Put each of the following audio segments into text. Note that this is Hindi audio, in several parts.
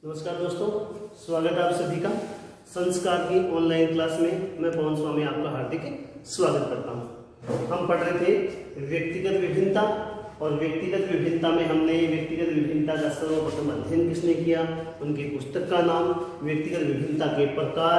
नमस्कार दोस्तों, स्वागत है आप सभी का संस्कार की ऑनलाइन क्लास में। मैं पवन स्वामी आपका हार्दिक स्वागत करता हूं। हम पढ़ रहे थे व्यक्तिगत विभिन्नता, और व्यक्तिगत विभिन्नता में हमने व्यक्तिगत विभिन्नता का सर्वप्रथम अध्ययन किसने किया, उनकी पुस्तक का नाम, व्यक्तिगत विभिन्नता के प्रकार,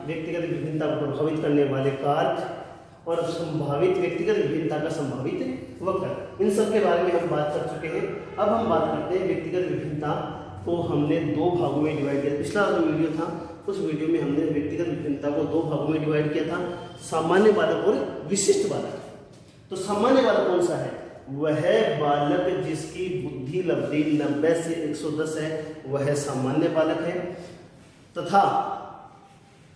व्यक्तिगत विभिन्नता को प्रभावित करने वाले कारक और संभावित व्यक्तिगत विभिन्नता का संभावित वक्र, इन सब के बारे में हम बात कर चुके हैं। अब हम बात करते हैं व्यक्तिगत विभिन्नता को हमने दो भागों में डिवाइड किया। पिछला जो वीडियो था उस वीडियो में हमने व्यक्तिगत विभिन्नता को दो भागों में डिवाइड किया था, सामान्य बालक और विशिष्ट बालक। तो सामान्य बालक कौन सा है? वह बालक जिसकी बुद्धि लब्धि 90 से 110 है, वह सामान्य बालक है। तथा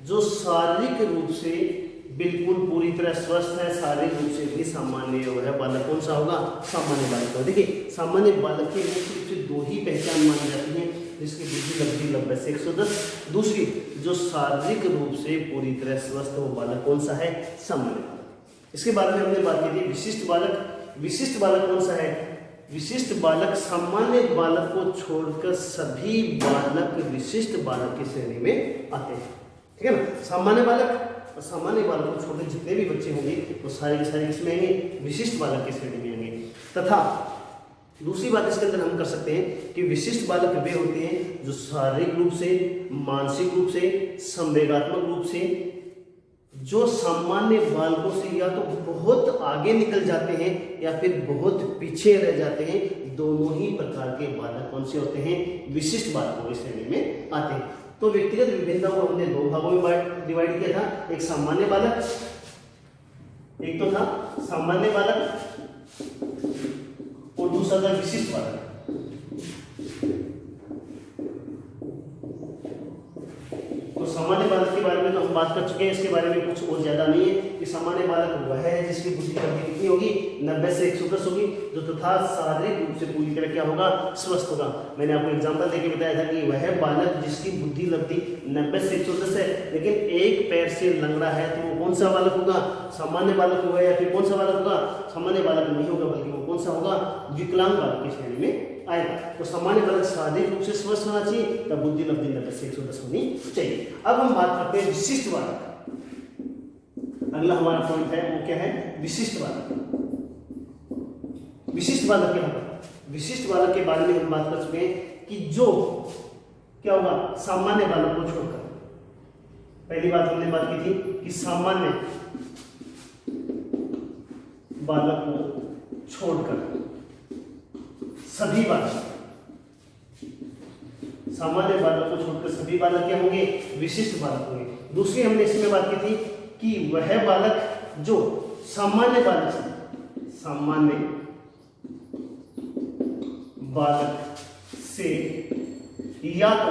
जो शारीरिक रूप से बिल्कुल पूरी तरह स्वस्थ है, शारीरिक रूप से भी सामान्य है, वह बालक कौन सा होगा? सामान्य बालक। देखिए, सामान्य बालक के मुख्य रूप से दो ही पहचान मानी जाती है, जिसकी बुद्धि लब्धि 90 से 110। दूसरी, जो शारीरिक रूप से पूरी तरह स्वस्थ, वो बालक कौन सा है? सामान्य बालक। इसके बारे में हमने बात की थी विशिष्ट बालक। विशिष्ट बालक कौन सा है? विशिष्ट बालक सामान्य बालक को छोड़कर सभी बालक विशिष्ट बालक की श्रेणी में आते हैं। ठीक है ना? सामान्य बालक और सामान्य बालक को छोड़कर जितने भी बच्चे होंगे वो सारे के सारे किसमें आएंगे? विशिष्ट बालक की श्रेणी में आएंगे। तथा दूसरी बात इसके अंदर हम कर सकते हैं कि विशिष्ट बालक वे होते हैं जो शारीरिक रूप से, मानसिक रूप से, संवेगात्मक रूप से, जो सामान्य बालकों से या तो बहुत आगे निकल जाते हैं या फिर बहुत पीछे रह जाते हैं। दोनों ही प्रकार के बालक कौन से होते हैं? विशिष्ट बालकों की श्रेणी में आते हैं। तो व्यक्तिगत विभिन्नता को हमने दो भागों में डिवाइड किया था, एक सामान्य बालक, एक तो था सामान्य बालक और दूसरा था विशिष्ट बालक। तो सामान्य बालक के बारे में तो हम बात कर चुके हैं, इसके बारे में कुछ और ज्यादा नहीं है कि सामान्य बालक वह है जिसकी बुद्धि कितनी होगी? 90 से 110 होगी, जो तथा शारीरिक रूप से पूरी तरह क्या होगा? स्वस्थ होगा। मैंने आपको एग्जांपल देके बताया था कि वह बालक जिसकी बुद्धि लब्धि 90 से 110 है, लेकिन एक पैर से लंगड़ा है, तो वो कौन सा बालक होगा? सामान्य बालक होगा। या फिर कौन सा बालक होगा? सामान्य बालक नहीं होगा, बल्कि वो कौन सा होगा? विकलांग बालक की श्रेणी में आएगा। तो सामान्य बालक शारीरिक रूप से स्वस्थ होना चाहिए, तब बुद्धि लब्धि 90 से 110 होनी चाहिए। अब हम बात करते हैं विशिष्ट बालक। अगला हमारा पॉइंट है वो क्या है? विशिष्ट बालक। विशिष्ट बालक क्या होगा? विशिष्ट बालक के बारे में हम बात कर चुके हैं कि जो क्या होगा? सामान्य बालक को छोड़कर। पहली बात हमने बात की थी कि सामान्य बालक को छोड़कर सभी बालक, सामान्य बालक को छोड़कर सभी बालक क्या होंगे? विशिष्ट बालक होंगे। दूसरी हमने इसमें बात की थी कि वह बालक जो सामान्य बालक से या तो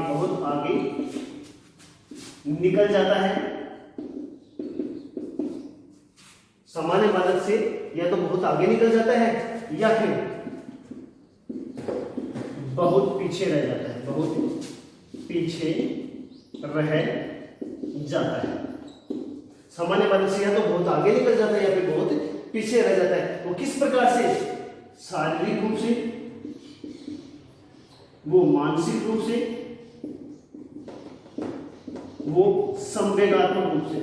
बहुत आगे निकल जाता है, सामान्य बालक से या तो बहुत आगे निकल जाता है या फिर बहुत पीछे रह जाता है, बहुत पीछे रह जाता है। सामान्य बालक से या तो बहुत आगे निकल जाता है या फिर बहुत पीछे रह जाता है। वो किस प्रकार से? शारीरिक रूप से, वो मानसिक रूप से, वो संवेगात्मक रूप से।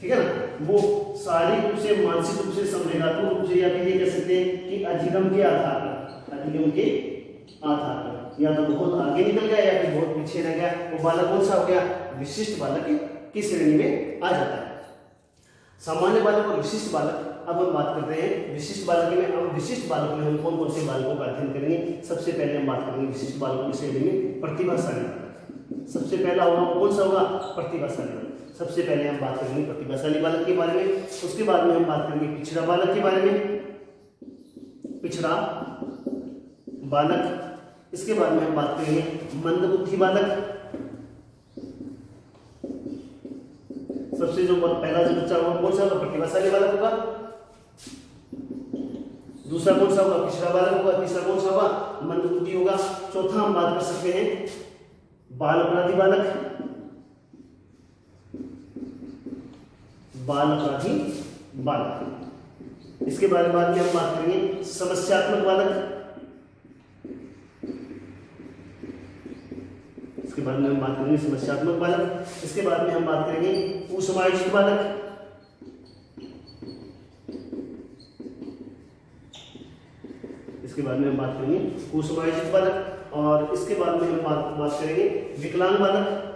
ठीक है ना? वो शारीरिक रूप से, मानसिक रूप से, संवेगात्मक रूप से, या फिर ये कह सकते हैं कि अधिगम के आधार पर, अधिगम के आधार पर या तो बहुत आगे निकल गया या फिर बहुत पीछे रह गया। वो बालक कौन सा हो गया? विशिष्ट बालक की श्रेणी में आ जाता है। सामान्य बालक और विशिष्ट बालक। अब हम बात करते हैं विशिष्ट बालक में। अब विशिष्ट बालक में हम कौन कौन से बालकों का अध्ययन करेंगे? सबसे पहले हम बात करेंगे विशिष्ट बालकों की श्रेणी में प्रतिभाशाली बालक। सबसे पहला होगा कौन सा होगा? प्रतिभाशाली बालक। सबसे पहले हम बात करेंगे प्रतिभाशाली बालक के बारे में। उसके बाद में हम बात करेंगे पिछड़ा बालक के बारे में, पिछड़ा बालक। इसके बाद में हम बात करेंगे मंदबुद्धि बालक। सबसे जो पहला जो बच्चा होगा कौन सा होगा? प्रतिभाशाली बालक होगा। दूसरा कौन सा होगा? पिछड़ा बालक होगा। तीसरा कौन सा होगा? मंदबुद्धि होगा। चौथा हम बात कर सकते हैं बाल अपराधी बालक। बाल अपराधी बालक। इसके बाद में हम बात करेंगे समस्यात्मक बालक। इसके बाद में हम बात करेंगे समस्यात्मक बालक। इसके बाद में हम बात करेंगे कुसमायोजित बालक। इसके बाद में हम बात करेंगे कुसमायोजित बालक। और इसके बाद में हम बात करेंगे विकलांग बालक।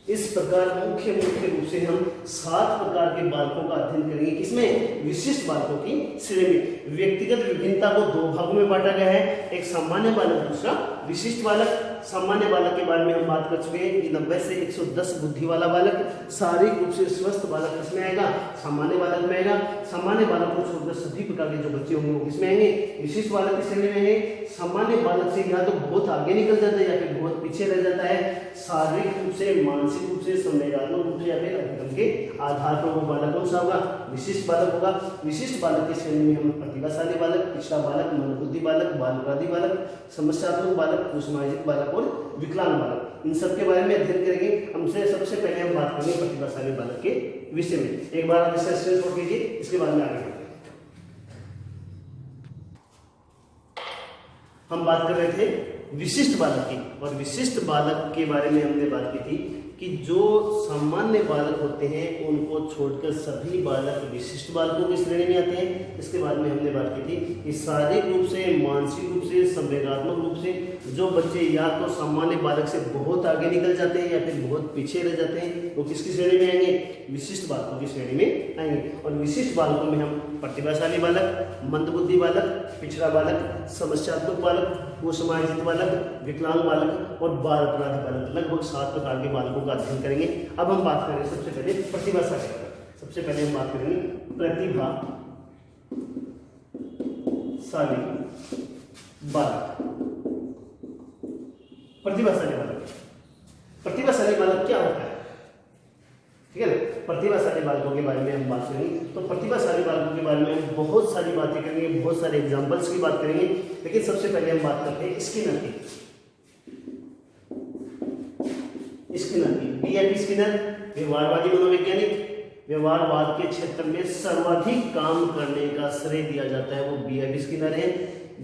इस प्रकार मुख्य रूप से हम 7 प्रकार के बालकों का अध्ययन करेंगे। किसमें? विशिष्ट बालकों की श्रेणी में। व्यक्तिगत विभिन्नता को 2 भागों में बांटा गया है, एक सामान्य बालक, दूसरा विशिष्ट बालक। सामान्य बालक के बारे में हम बात कर चुके हैं कि 90 से 110 बुद्धि वाला बालक, शारीरिक रूप से स्वस्थ बालक किसमें आएगा? सामान्य बालक में आएगा। सामान्य बालक को छोड़कर सभी प्रकार के जो बच्चे होंगे वो किसमें आएंगे? विशिष्ट बालक की श्रेणी में आएंगे। सामान्य बालक से या तो बहुत आगे निकल जाता है या फिर बहुत पीछे रह जाता है। शारीरिक रूप से, मानसिक रूप से, संवेदनात्मक रूप से या फिर अधिगम के आधार पर वो बालक कौन सा होगा? विशिष्ट बालक होगा। विशिष्ट बालक की श्रेणी में हम प्रतिभाशाली बालक, पिछड़ा बालक, मंदबुद्धि बालक, बालवादी बालक, समस्यात्मक बालक, कुसमायोजित बालक और विकलांग बालक, इन सब के बारे में अध्ययन करेंगे। हमसे सबसे पहले हम बात करेंगे प्रतिभाशाली बालक के विषय में। एक बार आप इसका स्क्रीनशॉट लीजिए, इसके बाद में आगे बढ़ते हैं। हम बात कर रहे थे विशिष्ट बालक की, और विशिष्ट बालक के बारे में हमने बात की थी कि जो सामान्य बालक होते हैं उनको छोड़कर सभी बालक विशिष्ट बालकों की श्रेणी में आते हैं। इसके बाद में हमने बात की थी कि शारीरिक रूप से, मानसिक रूप से, संवेदनात्मक रूप से जो बच्चे या तो सामान्य बालक से बहुत आगे निकल जाते हैं या फिर बहुत पीछे रह जाते हैं, वो किसकी श्रेणी में आएंगे? विशिष्ट बालकों की श्रेणी में आएंगे। और विशिष्ट बालकों में हम प्रतिभाशाली बालक, मंदबुद्धि बालक, पिछड़ा बालक, समस्यात्मक बालक, कुसमायोजित बालक, विकलांग बालक और बाल अपराधी बालक, लगभग 7 प्रकार के बालकों का अध्ययन करेंगे। अब हम बात करेंगे सबसे पहले प्रतिभाशाली बालक। सबसे पहले हम बात करेंगे प्रतिभाशाली बालक। प्रतिभाशाली बालक, प्रतिभाशाली बालक क्या होता है? ठीक है, प्रतिभाशाली बालकों के बारे में हम बात करेंगे। तो प्रतिभाशाली बालकों के बारे में हम बहुत सारी बातें करेंगे, बहुत सारे एग्जांपल्स की बात करेंगे, लेकिन सबसे पहले हम बात करते हैं स्किनर की। स्किनर की, B.F. स्किनर व्यवहारवादी मनोवैज्ञानिक। व्यवहारवाद के क्षेत्र में सर्वाधिक काम करने का श्रेय दिया जाता है वो B.F. स्किनर है।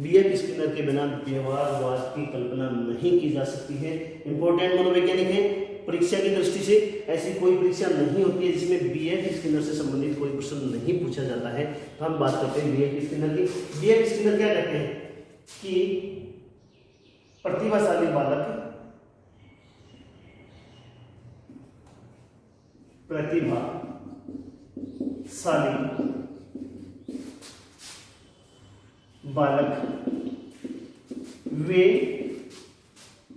B.F. स्किनर के बिना व्यवहारवाद की कल्पना नहीं की जा सकती है। इंपॉर्टेंट मनोवैज्ञानिक है। परीक्षा की दृष्टि से ऐसी कोई परीक्षा नहीं होती है जिसमें B.F. स्किनर से संबंधित कोई प्रश्न नहीं पूछा जाता है। तो हम बात करते हैं B.F. स्किनर की। B.F. स्किनर क्या कहते हैं कि प्रतिभाशाली बालक वे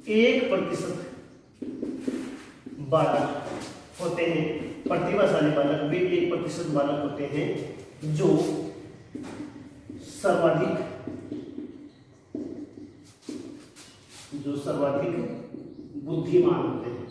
1% बालक होते हैं। प्रतिभाशाली बालक वे 1% बालक होते हैं जो सर्वाधिक बुद्धिमान होते हैं।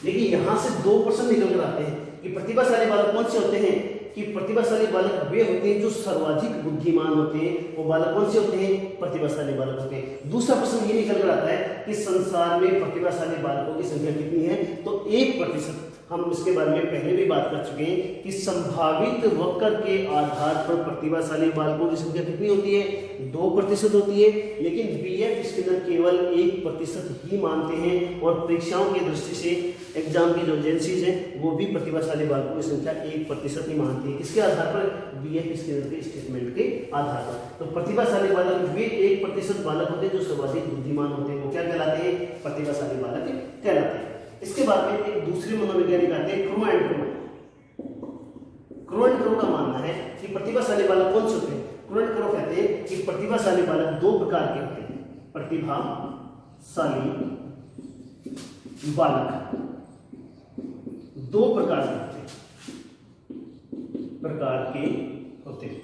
लेकिन यहां से 2% निकल कर आते हैं कि प्रतिभाशाली बालक कौन से होते हैं? कि प्रतिभाशाली बालक वे होते हैं जो सर्वाधिक बुद्धिमान होते हैं। वो बालक कौन से होते हैं? प्रतिभाशाली बालक होते हैं। दूसरा प्रश्न ये निकल कर आता है कि संसार में प्रतिभाशाली बालकों की संख्या कितनी है? तो 1%। हम इसके बारे में पहले भी बात कर चुके हैं कि संभावित वक्र के आधार पर प्रतिभाशाली बालकों की संख्या कितनी होती है? 2% होती है। लेकिन B.F. स्किनर केवल 1% ही मानते हैं, और परीक्षाओं की दृष्टि से एग्जाम की जो एजेंसीज हैं वो भी प्रतिभाशाली बालकों की संख्या 1% ही मानती है। किसके आधार पर? B.F. स्किनर के स्टेटमेंट के आधार पर। तो प्रतिभाशाली बालक वे 1% बालक होते हैं जो सर्वाधिक बुद्धिमान होते हैं। वो क्या कहलाते हैं? प्रतिभाशाली बालक कहलाते हैं। इसके बाद में एक दूसरे मनोवैज्ञानिक आते हैं, क्रो एंड क्रो का मानना है कि प्रतिभाशाली बालक कौन से होते हैं? क्रो एंड क्रो कहते हैं कि प्रतिभाशाली बालक 2 प्रकार के होते हैं। प्रतिभाशाली बालक 2 प्रकार के होते हैं।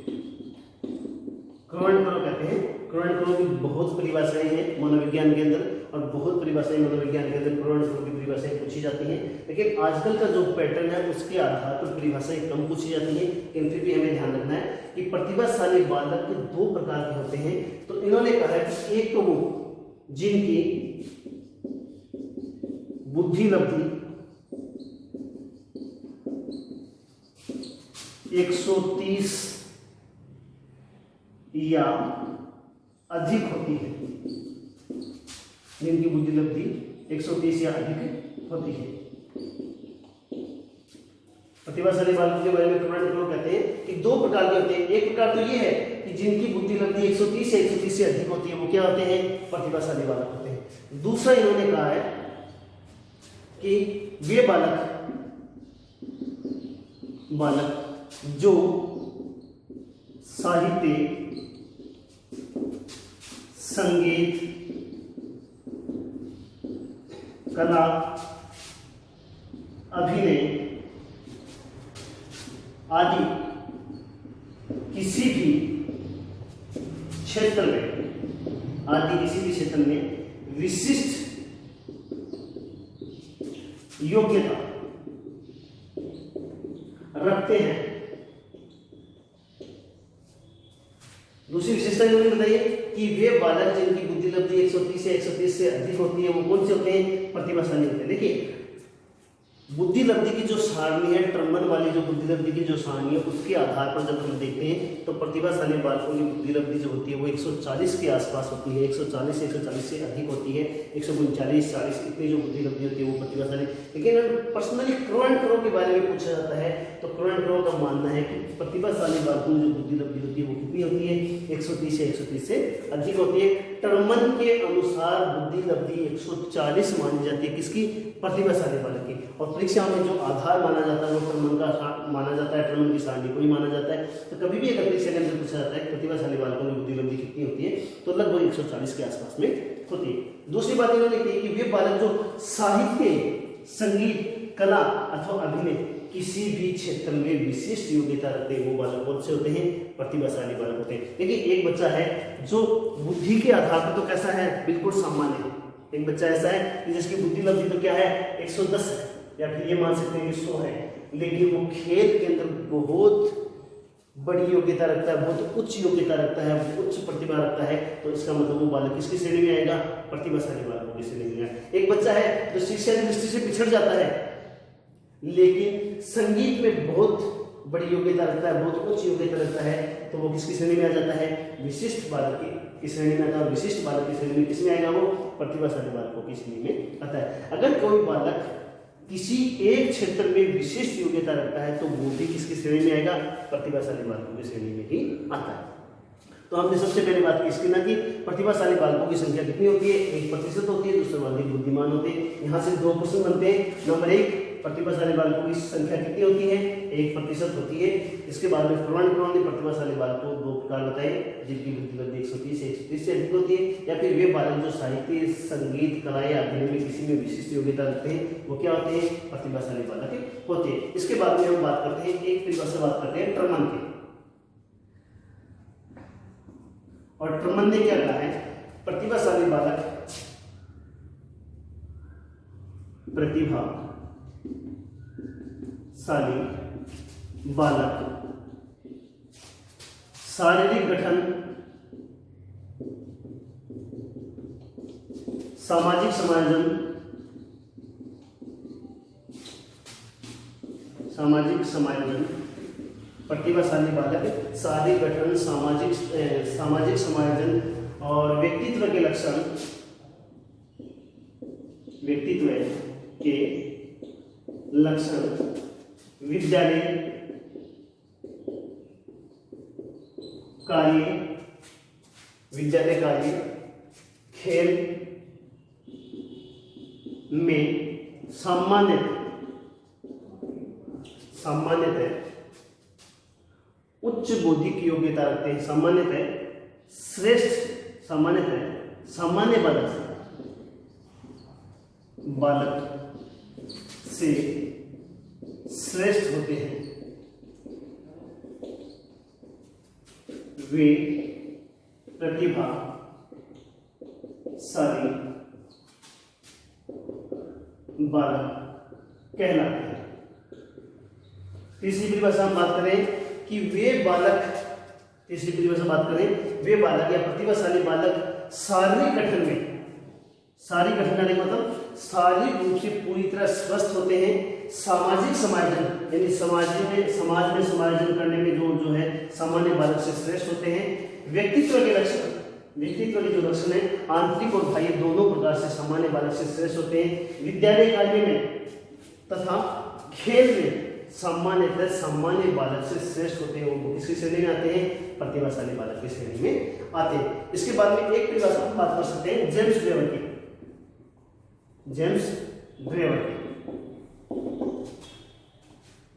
क्रो एंड क्रो कहते हैं। क्रो एंड क्रो की बहुत परिभाषाएं हैं मनोविज्ञान के अंदर, और बहुत परिभाषाएं मनोविज्ञान के अंदर क्रो एंड क्रो की परिभाषाएं पूछी जाती हैं। लेकिन आजकल का जो पैटर्न है उसके आधार पर परिभाषाएं कम पूछी जाती हैं। लेकिन फिर भी हमें ध्यान रखना है कि प्रतिभाशाली बालक 2 प्रकार के होते हैं। तो इन्होंने कहा है कि एक तो वो जिनकी बुद्धि लब्धि 130 या अधिक होती है, जिनकी बुद्धि लब्धि 130 या अधिक होती है। प्रतिभाशाली बालकों के बारे में कहते हैं कि दो प्रकार के होते हैं। एक प्रकार तो ये है कि जिनकी बुद्धि लब्धि 130 या 130 से अधिक होती है, वो क्या होते हैं? प्रतिभाशाली बालक होते हैं। दूसरा इन्होंने कहा है कि वे बालक जो साहित्य, संगीत, कला, अभिनय आदि किसी भी क्षेत्र में विशिष्ट योग्यता रखते हैं। दूसरी विशेषता इन्होंने बताई कि वे बालक जिनकी बुद्धि लब्धि 130 या 130 से अधिक होती है, वो कौन से होते हैं? प्रतिभाशाली होते हैं। देखिए, बुद्धि लब्धि की जो सारणी है, टर्मन वाली जो बुद्धि लब्धि की जो सारणी है, उसके आधार पर जब हम देखते हैं तो प्रतिभाशाली बालकों की बुद्धि लब्धि जो होती है वो 140 के आसपास होती है। 140 से अधिक होती है। 139, 40 इतनी जो बुद्धि लब्धि होती है वो प्रतिभाशाली। लेकिन पर्सनली क्रोएन क्रो के बारे में पूछा जाता है तो क्रोएन क्रो का मानना है कि प्रतिभाशाली बालकों की जो बुद्धि लब्धि होती है वो कितनी होती है? 130 या 130 से अधिक होती है। टर्मन के अनुसार बुद्धि लब्धि 140 मानी जाती है, किसकी? प्रतिभाशाली बालक की। और परीक्षा में जो आधार माना जाता है वो टर्मन का माना जाता है, टर्मन की सारणी को ही माना जाता है। तो कभी भी अगर परीक्षा के अंदर पूछा जाता है प्रतिभाशाली बालकों की बुद्धि लब्धि कितनी होती है, तो लगभग 140 के आसपास में होती है। दूसरी बात इन्होंने कही कि वे बालक जो साहित्य, संगीत, कला अथवा अभिनय किसी भी क्षेत्र में विशिष्ट योग्यता रखते हैं, वो बालक कौन से होते हैं? प्रतिभाशाली बालक होते हैं। देखिए, एक बच्चा है जो बुद्धि के आधार पर तो कैसा है? बिल्कुल सामान्य है। एक बच्चा ऐसा है कि जिसकी बुद्धि लब्धि तो क्या है? 110 है, या फिर ये मान सकते हैं कि 100 है, लेकिन वो खेल के अंदर बहुत बड़ी योग्यता रखता है, बहुत उच्च योग्यता रखता है, उच्च प्रतिभा रखता है, तो इसका मतलब वो बालक किसकी श्रेणी में आएगा? प्रतिभाशाली बालकों की श्रेणी में आएगा। एक बच्चा है जो शिक्षा की दृष्टि से पिछड़ जाता है, लेकिन संगीत में बहुत बड़ी योग्यता रखता है, बहुत उच्च योग्यता रखता है, तो वो किसकी श्रेणी में आ जाता है? विशिष्ट बालक की श्रेणी में आता है। विशिष्ट बालक की श्रेणी में किसमें आएगा? वो प्रतिभाशाली बालकों की श्रेणी में आता है। अगर कोई बालक किसी एक क्षेत्र में विशिष्ट योग्यता रखता है तो वो भी किसकी श्रेणी में आएगा? प्रतिभाशाली बालकों की श्रेणी में ही आता है। तो हमने सबसे पहले बात की इसकी ना कि प्रतिभाशाली बालकों की संख्या कितनी होती है? 1% होती है। दूसरे बालक बुद्धिमान होते हैं। यहाँ से 2 प्रश्न बनते हैं। नंबर 1, प्रतिभाशाली बालकों की संख्या कितनी होती है? 1% होती है। इसके बाद में प्रमाण ने प्रतिभाशाली बालकों को 2 प्रकार बताए, जिनकी बुद्धि लब्धि 130 से 130 से अधिक होती है, या फिर वे बालक जो साहित्य, संगीत, कला या अभिनय में किसी में विशिष्ट योग्यता रखते हैं, वो क्या होते हैं? प्रतिभाशाली बालक होते हैं। इसके बाद में हम बात करते हैं, एक परिभाषा बात करते हैं टर्मन की। और टर्मन ने क्या कहा है? प्रतिभाशाली बालक प्रतिभाशाली बालक शारीरिक गठन, सामाजिक समायोजन, प्रतिभाशाली बालक शारीरिक गठन, सामाजिक समायोजन और व्यक्तित्व के लक्षण विद्यालय कार्य, खेल में सामान्यतः उच्च बौद्धिक योग्यता रखते हैं। सामान्य बालक से श्रेष्ठ होते हैं। वे प्रतिभाशाली बालक कहलाते हैं। तीसरी परिभाषा हम बात करें कि वे बालक या प्रतिभाशाली बालक शारीरिक गठन में शारीरिक गठन करने का मतलब शारीरिक रूप से पूरी तरह स्वस्थ होते हैं। सामाजिक समायोजन यानी समाज में समायोजन करने में जो है सामान्य बालक से श्रेष्ठ होते हैं। व्यक्तित्व के जो लक्षण है आंतरिक और बाह्य दोनों प्रकार से सामान्य बालक से श्रेष्ठ होते हैं। विद्यालय कार्य में तथा खेल में सामान्यतः सामान्य बालक से श्रेष्ठ होते हैं। वो किसकी श्रेणी में आते हैं? प्रतिभाशाली बालक की श्रेणी में आते हैं। इसके बाद में एक परिभाषा हम बात कर सकते हैं जेम्स ब्रेवर की। जेम्स ब्रेवर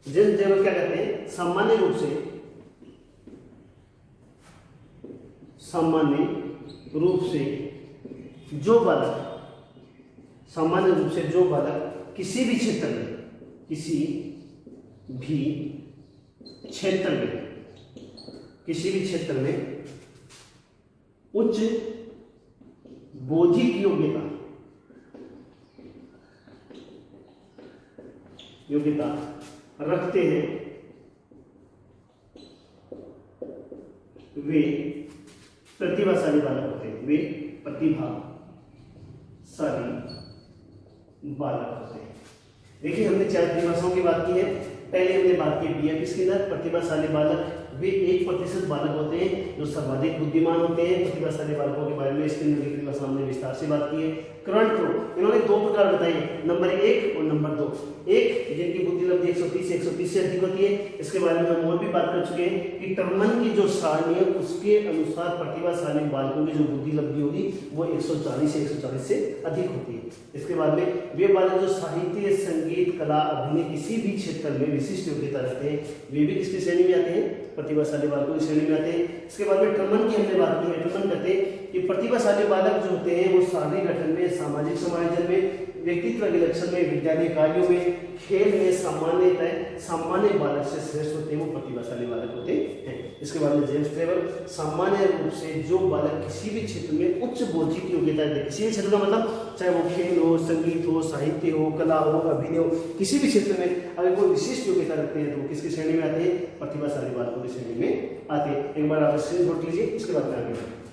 क्या कहते हैं? सामान्य रूप से जो बालक किसी भी क्षेत्र में उच्च बौद्धिक योग्यता रखते हैं वे प्रतिभाशाली बालक होते हैं। देखिए हमने 4 परिभाषाओं की बात की है। पहले हमने बात की बीएफ के अंदर प्रतिभाशाली बालक वे 1% बालक होते हैं जो सर्वाधिक बुद्धिमान होते हैं। प्रतिभाशाली बालकों के बारे में इसके अंदर की परिभाषा हमने विस्तार से बात की है। करंट फ्लो इन्होंने 2 प्रकार बताए, नंबर 1 और नंबर 2। एक जिनकी बुद्धि लब्धि 130 से अधिक होती है। इसके बारे में हम और भी बात कर चुके हैं कि टर्मन की जो सारणी है उसके अनुसार प्रतिभाशाली बालकों की जो बुद्धि लब्धि होगी वो 140 से अधिक होती है। इसके बाद में वे बालक जो साहित्य, संगीत, कला, अभिनय किसी भी क्षेत्र में विशिष्ट योग्यता रखते हैं वे भी किसकी श्रेणी में आते हैं? प्रतिभाशाली बालकों की श्रेणी में आते हैं। इसके बाद में टर्मन की हमने बात की है। टर्मन कहते हैं कि प्रतिभाशाली बालक जो होते हैं वो शारीरिक गठन में, सामाजिक समायोजन में, व्यक्तित्व के लक्षण में, विद्यालय कार्यों में, खेल में सामान्य बालक से श्रेष्ठ होते हैं, वो प्रतिभाशाली बालक होते हैं। इसके बाद में जेम्स ब्रेवर सामान्य रूप से जो बालक किसी भी क्षेत्र में उच्च बौद्धिक योग्यता है, किसी भी क्षेत्र का मतलब चाहे वो खेल हो, संगीत हो, साहित्य हो, कला हो, अभिनय हो, किसी भी क्षेत्र में अगर कोई विशिष्ट योग्यता रखते हैं तो वो किसकी श्रेणी में आते हैं? प्रतिभाशाली बालकों की श्रेणी में आते हैं। एक बार आप स्क्रीनशॉट लीजिए, इसके बाद में आगे बढ़ें।